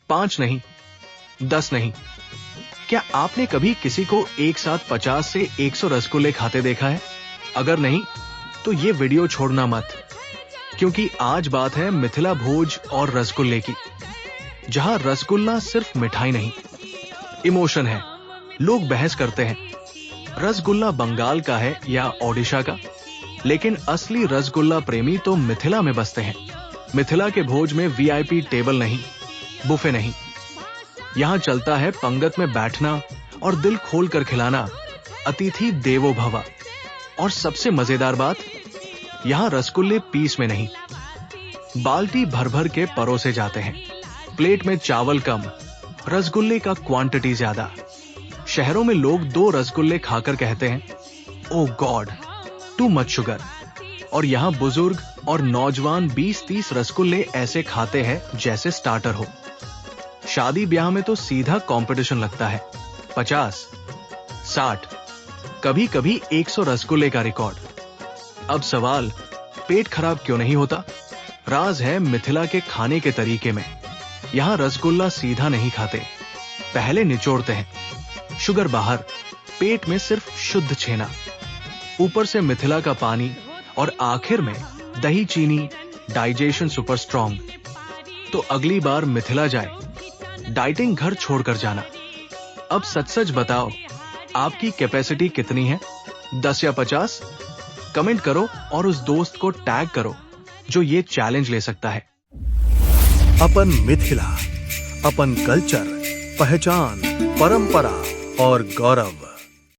5 नहीं, 10 नहीं। क्या आपने कभी किसी को एक साथ 50 से 100 रसगुल्ले खाते देखा है? अगर नहीं, तो ये वीडियो छोड़ना मत, क्योंकि आज बात है मिथिला भोज और रसगुल्ले की, जहां रसगुल्ला सिर्फ मिठाई नहीं, इमोशन है। लोग बहस करते हैं, रसगुल्ला बंगाल का है या ओडिशा का, लेकिन असली रसगुल्ला प्रेमी तो मिथिला में बसते हैं। मिथिला के भोज में वीआईपी टेबल नहीं, बुफे नहीं, यहां चलता है पंगत में बैठना और दिल खोल कर खिलाना, अतिथि देवो भव। और सबसे मजेदार बात, यहां रसगुल्ले पीस में नहीं, बाल्टी भर भर के परोसे जाते हैं। प्लेट में चावल कम, रसगुल्ले का क्वांटिटी ज्यादा। शहरों में लोग 2 रसगुल्ले खाकर कहते हैं, ओह गॉड, टू मच शुगर। और यहां बुजुर्ग और नौजवान 20-30 रसगुल्ले ऐसे खाते हैं जैसे स्टार्टर हो। शादी ब्याह में तो सीधा कंपटीशन लगता है। 50, 60, कभी कभी 100 रसगुल्ले का रिकॉर्ड। अब सवाल, पेट खराब क्यों नहीं होता? राज है मिथिला के खाने के तरीके में। यहां रसगुल्ला सीधा नहीं खाते, पहले निचोड़ते हैं, शुगर बाहर, पेट में सिर्फ शुद्ध छेना, ऊपर से मिथिला का पानी, और आखिर में दही चीनी, डाइजेशन सुपर स्ट्रॉन्ग। तो अगली बार मिथिला जाए, डाइटिंग घर छोड़कर जाना। अब सच सच बताओ, आपकी कैपेसिटी कितनी है? 10 या 50? कमेंट करो और उस दोस्त को टैग करो जो ये चैलेंज ले सकता है। अपन मिथिला, अपन कल्चर, पहचान, परंपरा और गौरव।